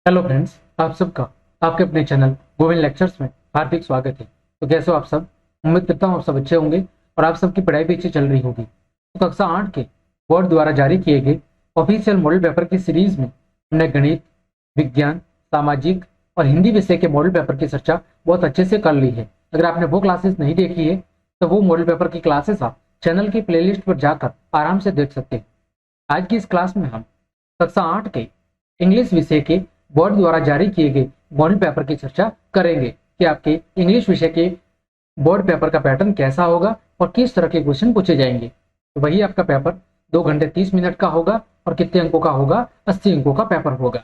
Hello friends, आप सबका आपके अपने चैनल गोविंद लेक्चर्स में हार्दिक स्वागत है। तो कैसे हो आप सब? उम्मीद करता हूँ आप सब अच्छे होंगे और आप सबकी पढ़ाई भी अच्छी चल रही होगी। तो कक्षा 8 के बोर्ड द्वारा जारी किए गए ऑफिशियल मॉडल पेपर की सीरीज में हमने गणित, विज्ञान, सामाजिक और हिंदी विषय के मॉडल पेपर की चर्चा बहुत अच्छे से कर ली है। अगर आपने वो क्लासेस नहीं देखी है तो वो मॉडल पेपर की क्लासेस आप चैनल की प्लेलिस्ट पर जाकर आराम से देख सकते हैं। आज की इस क्लास में हम कक्षा 8 के इंग्लिश विषय के बोर्ड द्वारा जारी किए गए मॉडल पेपर की चर्चा करेंगे कि आपके इंग्लिश विषय के बोर्ड पेपर का पैटर्न कैसा होगा और किस तरह के क्वेश्चन पूछे जाएंगे। तो वही आपका पेपर 2 घंटे 30 मिनट का होगा और कितने अंकों का होगा? 80 अंकों का पेपर होगा।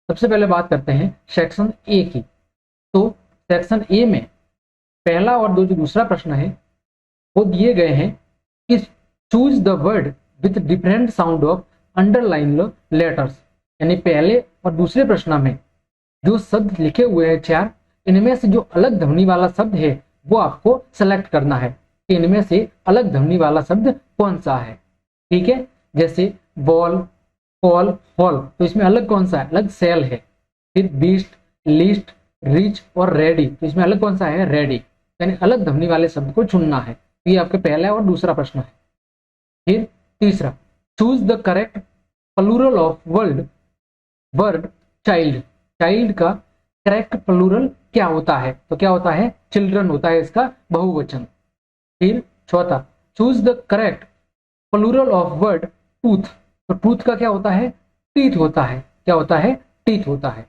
सबसे पहले बात करते हैं सेक्शन ए की। तो सेक्शन ए में पहला और जो दूसरा प्रश्न है वो दिए गए हैं कि choose the word with different sound of underline letters. यानी पहले और दूसरे प्रश्न में जो शब्द लिखे हुए हैं चार, इनमें से जो अलग ध्वनि वाला शब्द है वो आपको सेलेक्ट करना है कि इनमें से अलग ध्वनि वाला शब्द कौन सा है। ठीक है, जैसे बॉल, कॉल, हॉल, तो इसमें अलग कौन सा है? अलग सेल है। फिर बीस्ट, लिस्ट, रिच और रेडी, तो इसमें अलग कौन सा है? रेडी। यानी अलग ध्वनि वाले शब्द को चुनना है। ये आपके पहला और दूसरा प्रश्न है। फिर तीसरा, choose the correct plural of word child. Child का करेक्ट प्लूरल क्या होता है? तो क्या होता है? चिल्ड्रन होता है इसका बहुवचन। फिर चौथा, choose the correct plural of word tooth. तो टूथ का क्या होता है? टीथ होता है। क्या होता है? टीथ होता है।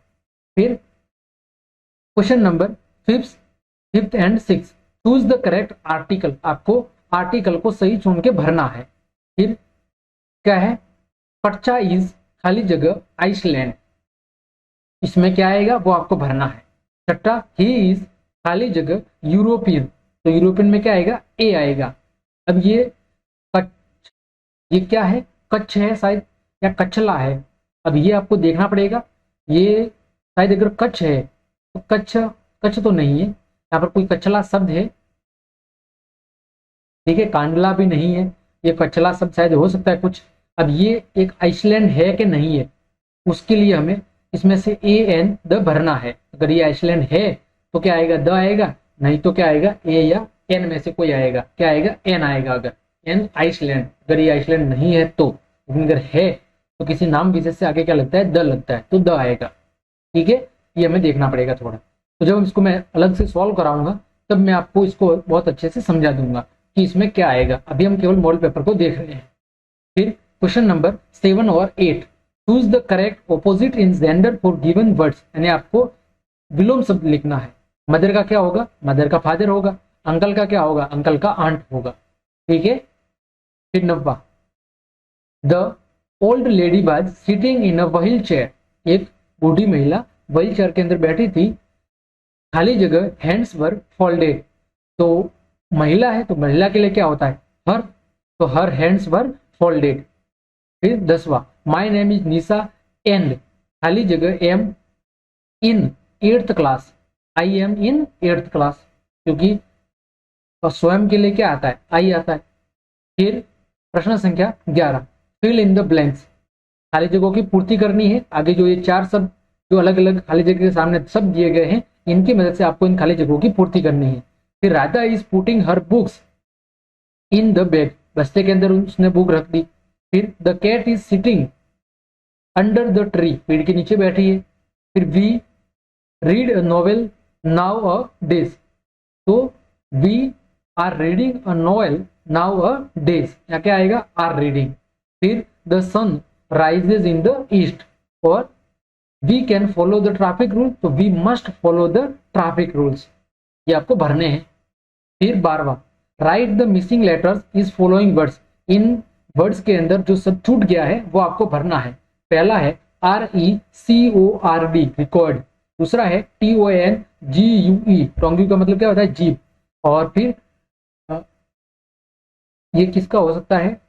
फिर question number fifth and six, choose the correct article. आपको आर्टिकल को सही चुन के भरना है। फिर क्या है? कच्चा इज खाली जगह आइसलैंड, इसमें क्या आएगा वो आपको भरना है। छठा, ही इज खाली जगह यूरोपियन, तो यूरोपियन में क्या आएगा? ए आएगा। अब कच्छ, ये क्या है? कच्छ है शायद या कच्छला है। अब ये आपको देखना पड़ेगा। ये शायद अगर कच्छ है तो कच्छ, कच्छ तो नहीं है यहाँ पर, कोई कच्छला शब्द है। ठीक है, कांडला भी नहीं है, ये कच्छला शब्द शायद हो सकता है कुछ। अब ये एक आइसलैंड है कि नहीं है, उसके लिए हमें इसमें से ए एन द भरना है। अगर ये आइसलैंड है तो क्या आएगा? द आएगा, नहीं तो क्या आएगा? ए या एन में से कोई आएगा। क्या आएगा? एन आएगा। अगर एन आइसलैंड, अगर ये आइसलैंड नहीं है तो, लेकिन अगर है तो किसी नाम विशेष से आगे क्या लगता है? द लगता है, तो द आएगा। ठीक है, ये हमें देखना पड़ेगा थोड़ा। तो जब इसको मैं अलग से सॉल्व कराऊंगा तब मैं आपको इसको बहुत अच्छे से समझा दूंगा कि इसमें क्या आएगा। अभी हम केवल मॉडल पेपर को देख रहे हैं। फिर क्वेश्चन नंबर 7 और 8, choose the correct opposite in gender for given words. यानी आपको विलोम शब्द लिखना है। मदर का क्या होगा? मदर का फादर होगा। अंकल का क्या होगा? अंकल का आंट होगा। ठीक है। फिर 9वां, the old lady was sitting in a wheel chair. एक बूढ़ी महिला व्हील चेयर के अंदर बैठी थी। खाली जगह हैंड्स वर फोल्डेड, तो महिला है तो महिला के लिए क्या होता है? हर, तो हर हैंड्स वर फोल्डेड। फिर 10वां, my name is Nisha and खाली जगह am in 8th class. I am in 8th class, क्योंकि स्वयं के लिए क्या आता है? आई आता है। फिर प्रश्न संख्या 11, फिल इन द ब्लैंक्स। खाली जगहों की पूर्ति करनी है। आगे जो ये चार शब्द जो अलग अलग खाली जगह के सामने शब्द दिए गए हैं, इनकी मदद से आपको इन खाली जगहों की पूर्ति करनी है। फिर Radha is putting her books in the bag, बस्ते के अंदर उसने बुक रख दी। फिर the cat is sitting under the tree, पेड़ के नीचे बैठी है। फिर we read a novel nowadays, तो we are reading a novel nowadays, या क्या आएगा? Are reading. फिर the sun rises in the east, और we can follow the traffic rule, तो we must follow the traffic rules, ये आपको भरने हैं। फिर 12वां, write the missing letters is following words. इन वर्ड्स के अंदर जो सब छूट गया है वो आपको भरना है। पहला है RECORD, रिकॉर्ड। दूसरा है TONGUE, टोंगू का मतलब क्या होता है? जीभ। और फिर ये किसका हो सकता है?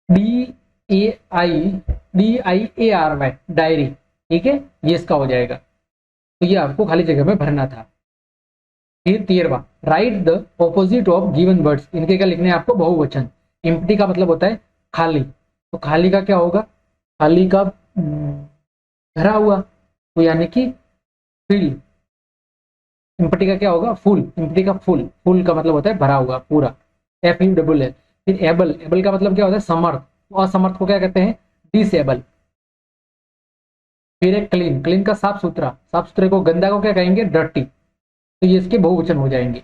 DAIDIARY, diary. ठीक है, ये इसका हो जाएगा। तो ये आपको खाली जगह में भरना था। फिर 13वां, write the opposite of given words. इनके क्या लिखने हैं आपको? बहुवचन। एम्प्टी का मतलब होता है खाली, तो खाली का क्या होगा? खाली का भरा हुआ, तो यानी कि फिल। इम्पटी का क्या होगा? फुल। इम्पटी का फुल, फुल का मतलब होता है भरा हुआ, पूरा। FULL। फिर एबल, एबल का मतलब क्या होता है? समर्थ। असमर्थ को क्या कहते हैं? डिसेबल। फिर एक क्लीन, क्लीन का साफ सुथरा, साफ सुथरे को, गंदा को क्या कहेंगे? डर्टी। तो ये इसके बहुवचन हो जाएंगे।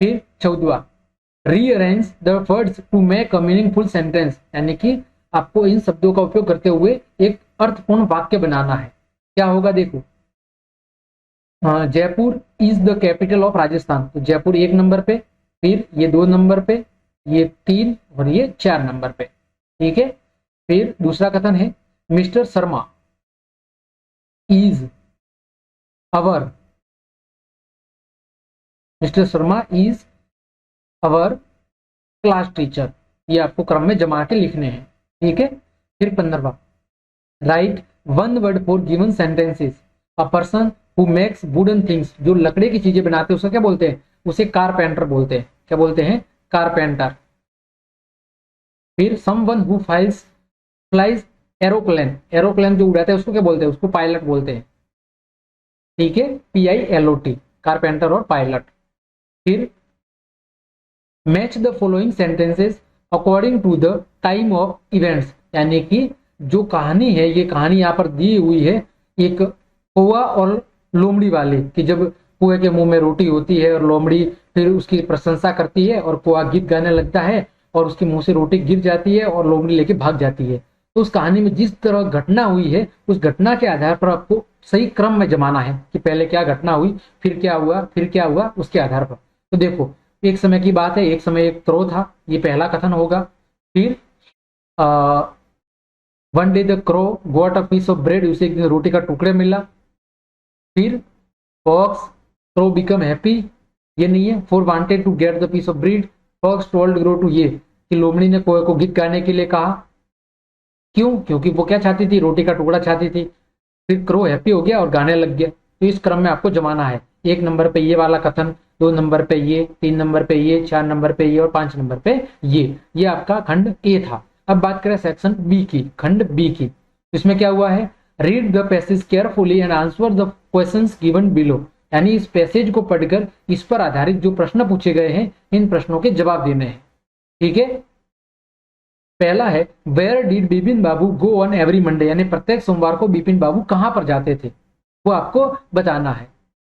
फिर 14वां, rearrange the words to make a meaningful sentence, यानी कि आपको इन शब्दों का उपयोग करते हुए एक अर्थपूर्ण वाक्य बनाना है। क्या होगा देखो, Jaipur is the capital of Rajasthan, तो जयपुर 1 नंबर पे, फिर ये 2 नंबर पे, ये 3 और ये 4 नंबर पे। ठीक है। फिर दूसरा कथन है, mister Sharma is our, mister Sharma is our class teacher. ये आपको क्रम में जमा के लिखने हैं। ठीक है। फिर 15वां, write one word for given sentences. A person who makes wooden things, जो लकड़े की चीजें बनाते हैं उसे क्या बोलते हैं? उसे कारपेंटर बोलते हैं। क्या बोलते हैं? कारपेंटर। फिर someone who flies aeroplane, aeroplane जो उड़ाते हैं उसको क्या बोलते हैं? उसको पायलट बोलते हैं। ठीक है। PILOT, कारपेंटर और पायलट। फिर match the following sentences according to the time of events, यानी कि जो कहानी है, ये कहानी यहाँ पर दी हुई है एक कौवा और लोमड़ी वाली, कि जब कुएं के मुंह में रोटी होती है और लोमड़ी फिर उसकी प्रशंसा करती है और कौवा गीत गाने लगता है और उसके मुंह से रोटी गिर जाती है और लोमड़ी लेके भाग जाती है। तो उस कहानी में जिस तरह घटना हुई है, उस घटना के आधार पर आपको सही क्रम में जमाना है कि पहले क्या घटना हुई, फिर क्या हुआ, फिर क्या हुआ, उसके आधार पर। तो देखो, एक समय की बात है, एक समय एक क्रो था, ये पहला कथन होगा। फिर one day the crow got a piece of bread, उसे एक दिन रोटी का टुकड़े मिला। फिर फॉक्स क्रो बिकम हैप्पी, ये नहीं है, for wanted to get the piece of bread fox told crow to, ये कि लोमड़ी ने कोए को गीत गाने के लिए कहा। क्यों? क्योंकि वो क्या चाहती थी? रोटी का टुकड़ा चाहती थी। फिर क्रो हैप्पी हो गया और गाने लग गया। तो इस क्रम में आपको जमाना है। 1 नंबर पे ये वाला कथन, 2 नंबर पे ये, 3 नंबर पे ये, 4 नंबर पे ये और 5 नंबर पे ये आपका खंड ए था। अब बात करें सेक्शन बी की, खंड बी की। इसमें क्या हुआ है? Read the passage carefully and answer the questions given below, यानी इस पैसेज को पढ़कर इस पर आधारित जो प्रश्न पूछे गए हैं, इन प्रश्नों के जवाब देने हैं। ठीक है। पहला है, where did Bipin Babu go on every Monday, यानी प्रत्येक सोमवार को बिपिन बाबू कहां पर जाते थे, वो आपको बताना है।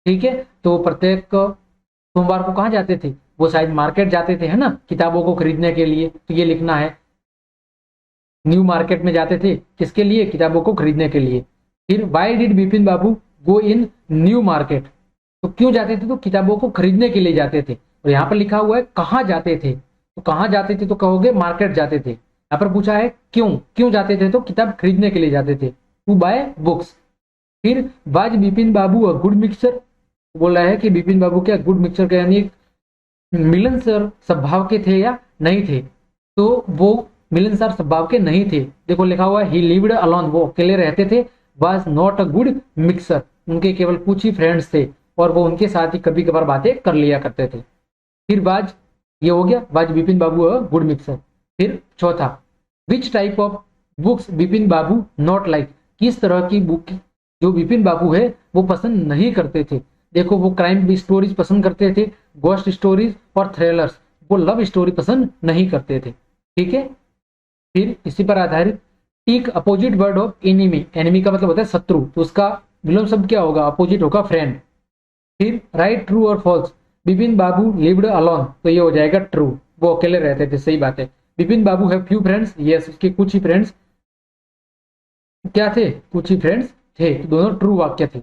ठीक है। तो प्रत्येक सोमवार को कहां जाते थे? वो शायद मार्केट जाते थे, है ना, किताबों को खरीदने के लिए। तो ये लिखना है, न्यू मार्केट में जाते थे, किसके लिए? किताबों को खरीदने के लिए। फिर why did Bipin Babu go in new market, तो क्यों जाते थे? तो किताबों को खरीदने के लिए जाते थे। और यहाँ पर लिखा हुआ है कहाँ जाते थे, तो कहाँ जाते थे तो कहोगे मार्केट जाते थे। यहाँ पर पूछा है क्यों, क्यों जाते थे? तो किताब खरीदने के लिए जाते थे, टू बाय बुक्स। फिर was Bipin Babu a good mixer, बोला है कि बिपिन बाबू क्या गुड मिक्सर के, यानी मिलनसार स्वभाव के थे या नहीं थे? तो वो मिलनसार स्वभाव के नहीं थे। देखो लिखा हुआ है ही लिव्ड अलोन, वो अकेले रहते थे। Was not a good mixer, उनके केवल कुछ ही फ्रेंड्स थे और वो उनके साथ ही कभी कभार बातें कर लिया करते थे। फिर वाज, ये हो गया, was Bipin Babu a good mixer. फिर चौथा, which type of books Bipin Babu not like, किस तरह की बुक जो बिपिन बाबू है वो पसंद नहीं करते थे? देखो, वो क्राइम स्टोरीज पसंद करते थे, गोस्ट स्टोरीज और थ्रिलर्स, वो लव स्टोरी पसंद नहीं करते थे। ठीक है। फिर इसी पर आधारित, टीक opposite word of enemy, enemy का मतलब होता है शत्रु, तो उसका विलोम शब्द क्या होगा? अपोजिट होगा फ्रेंड। फिर राइट ट्रू और फॉल्स, बिपिन बाबू लिव्ड अलोन, तो ये हो जाएगा ट्रू, वो अकेले रहते थे, सही बात है। बिपिन बाबू है फ्यू फ्रेंड्स, यस, उसके कुछ ही फ्रेंड्स क्या थे? कुछ ही फ्रेंड्स थे, तो दोनों ट्रू वाक्य थे।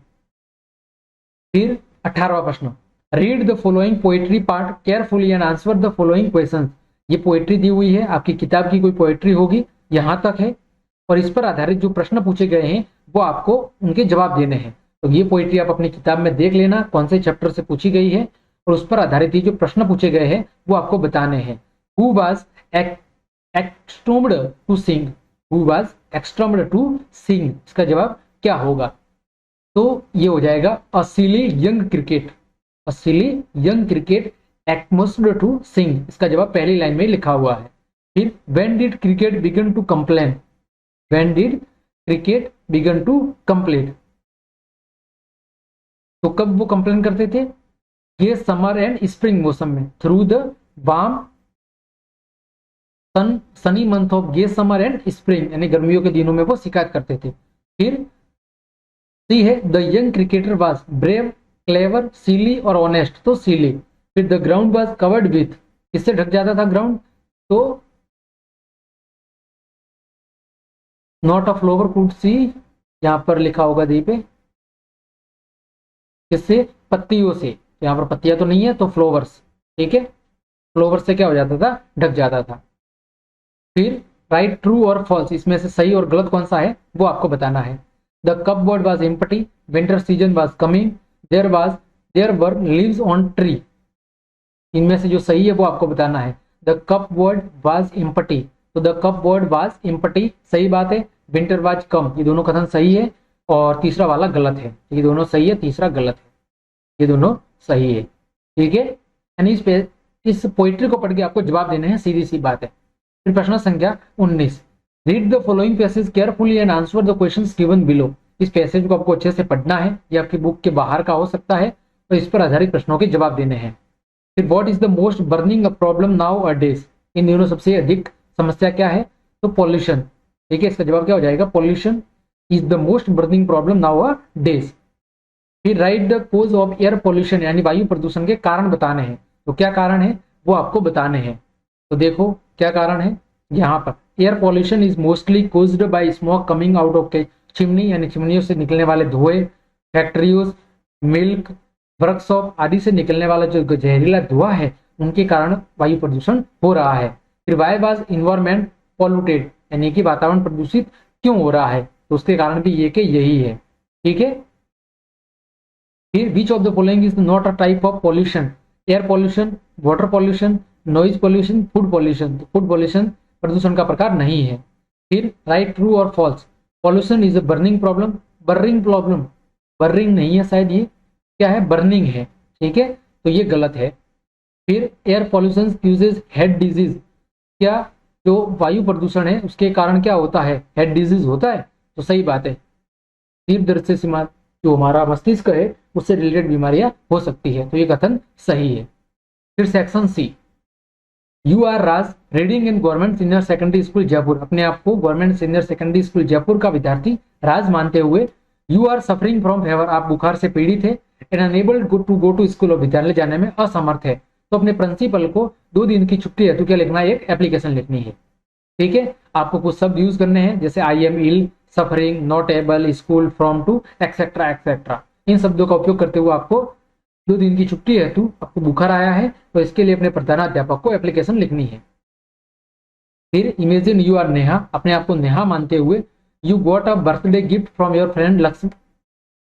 फिर 18वां प्रश्न, read the following poetry part carefully and answer the following questions. ये पोएट्री दी हुई है, आपकी किताब की कोई पोएट्री होगी, यहां तक है, और इस पर आधारित जो प्रश्न पूछे गए हैं वो आपको उनके जवाब देने हैं। तो ये पोएट्री आप अपनी किताब में देख लेना कौन से चैप्टर से पूछी गई है, और उस पर आधारित ये जो प्रश्न पूछे गए हैं वो आपको बताने हैं। Who was accustomed to sing, who was accustomed to sing, इसका जवाब क्या होगा? तो ये हो जाएगा a silly young cricket, a silly young cricket एक्मोस्ड टू सिंग, इसका जवाब पहली लाइन में लिखा हुआ है। फिर when did cricket begin to complain, when did cricket began to complete. तो कब वो कंप्लेन करते थे? ये समर एंड स्प्रिंग मौसम में, through the warm Sunny month of ये समर एंड स्प्रिंग, यानी गर्मियों के दिनों में वो शिकायत करते थे। फिर सी है the young cricketer was brave, clever, silly और ऑनेस्ट, तो सीली। फिर the ground was covered with, इससे ढक जाता था ग्राउंड, तो not a flower could see, यहां पर लिखा होगा दी पे, किससे? पत्तियों से, यहां पर पत्तियां तो नहीं है तो फ्लोवर्स, ठीक है, फ्लोवर से क्या हो जाता था? ढक जाता था। फिर राइट ट्रू और फॉल्स, इसमें से सही और गलत कौन सा है वो आपको बताना है। The cupboard was empty, winter season was coming, there were leaves on tree, इनमें से जो सही है वो आपको बताना है। The cupboard was empty, तो the cupboard was empty सही बात है, विंटर वॉज कम, ये दोनों कथन सही है, और तीसरा वाला गलत है। ये दोनों सही है, तीसरा गलत है, ये दोनों सही है, ठीक है। यानी इस पोइट्री को पढ़ के आपको जवाब देने हैं, सीधी सी बात है। फिर प्रश्न संख्या 19, read the following passage carefully and answer the questions given below. इस पैसेज को आपको अच्छे से पढ़ना है, ये आपकी बुक के बाहर का हो सकता है, तो इस पर आधारित प्रश्नों के जवाब देने हैं। फिर what is the most burning problem nowadays, इन दिनों सबसे अधिक समस्या क्या है? तो पॉल्यूशन, ठीक है, इसका जवाब क्या हो जाएगा? Pollution is the most burning problem nowadays. फिर write the cause of air pollution, यानी वायु प्रदूषण के कारण बताने हैं, तो क्या कारण है वो आपको बताने हैं। तो देखो क्या कारण है, यहाँ पर air pollution is mostly caused by smoke coming out of chimney, यानी चिमनियों से निकलने वाले धुएं, फैक्ट्रियों, मिल्क वर्कशॉप आदि से निकलने वाला जो जहरीला धुआं है, उनके कारण वायु प्रदूषण हो रहा है। फिर वाई वाज इन्वायरमेंट पॉल्यूटेड, यानी कि वातावरण प्रदूषित क्यों हो रहा है, तो उसके कारण भी ये कि यही है, ठीक है। फिर which of the following is not a type of pollution? Air pollution, water pollution, noise pollution, food pollution, तो फूड पॉल्यूशन प्रदूषण का प्रकार नहीं है। फिर राइट ट्रू और false, pollution is a burning problem, burning burning नहीं है शायद, ये क्या है? बर्निंग है, ठीक है, तो ये गलत है। फिर air pollution Qs head disease, क्या जो वायु प्रदूषण है उसके कारण क्या होता है? हेड डिजीज होता है, तो सही बात है, तीव्र दर्द से सीमा जो हमारा मस्तिष्क है उससे रिलेटेड बीमारियां हो सकती है, तो ये कथन सही है। फिर section C, you are Raj reading in government senior secondary school Jaipur, अपने आप को government senior secondary school Jaipur का विद्यार्थी राज मानते हुए, you are suffering from fever, आप बुखार से पीड़ित है, and unable to go to school, और विद्यालय जाने में असमर्थ है, तो अपने प्रिंसिपल को 2 दिन की छुट्टी हेतु क्या लिखना है? एक एप्लीकेशन लिखनी है, ठीक है। आपको कुछ शब्द यूज करने हैं, जैसे I am ill, suffering, not able, school, from to, etcetera etcetera, इन शब्दों का उपयोग करते हुए आपको 2 दिन की छुट्टी हेतु, आपको बुखार आया है तो इसके लिए अपने प्रधानाध्यापक को एप्लीकेशन लिखनी है। फिर इमेजिन यू आर नेहा, अपने आप को नेहा मानते हुए, you got a birthday gift from your friend Lakshmi,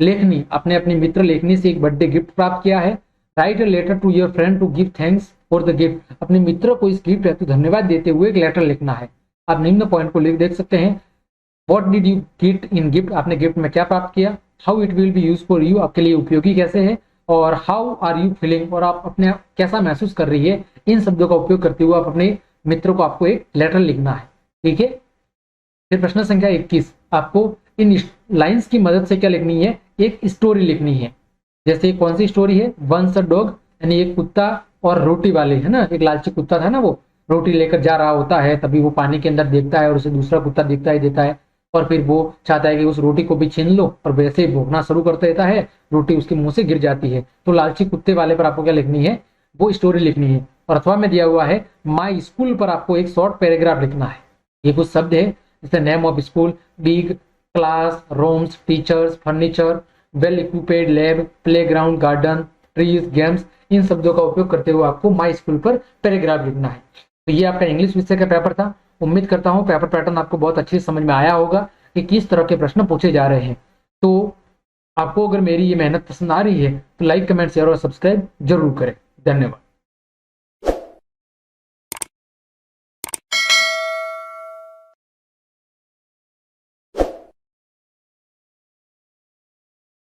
लेखनी, अपने अपने मित्र लेखनी से एक बर्थडे गिफ्ट प्राप्त किया है। Write a letter to your friend to give thanks for the gift, अपने मित्र को इस गिफ्ट हेतु धन्यवाद देते हुए एक लेटर लिखना है। आप निम्न पॉइंट को लिख देख सकते हैं, what did you get in gift, आपने गिफ्ट में क्या प्राप्त किया, how it will be use for you, आपके लिए उपयोगी कैसे है, और हाउ आर यू फीलिंग, और आप अपने कैसा महसूस कर रही है। इन शब्दों का उपयोग करते हुए आप अपने मित्र को आपको एक लेटर लिखना है, ठीक है। फिर प्रश्न संख्या 21, आपको इन लाइंस की मदद से क्या लिखनी है? एक स्टोरी लिखनी है। जैसे कौन सी स्टोरी है? वंस अ डॉग, यानी एक कुत्ता और रोटी वाले, है ना, एक लालची कुत्ता था ना, वो रोटी लेकर जा रहा होता है, तभी वो पानी के अंदर देखता है और उसे दूसरा कुत्ता दिखता ही देता है, और फिर वो चाहता है कि उस रोटी को भी छीन लो, और वैसे ही भोंकना शुरू कर देता है, रोटी उसके मुंह से गिर जाती है। तो लालची कुत्ते वाले पर आपको क्या लिखनी है? वो स्टोरी लिखनी है। और अथवा में दिया हुआ है माई स्कूल पर आपको एक शॉर्ट पैराग्राफ लिखना है। ये कुछ शब्द है, जैसे name of school, big, class, rooms, teachers, furniture, well equipped lab, playground, garden, trees, games, इन शब्दों का उपयोग करते हुए आपको माई स्कूल पर पैराग्राफ लिखना है। तो ये आपका इंग्लिश विषय का पेपर था। उम्मीद करता हूँ पेपर पैटर्न आपको बहुत अच्छी समझ में आया होगा कि किस तरह के प्रश्न पूछे जा रहे हैं। तो आपको अगर मेरी ये मेहनत पसंद आ रही है तो लाइक, कमेंट, शेयर और सब्सक्राइब जरूर करें। धन्यवाद।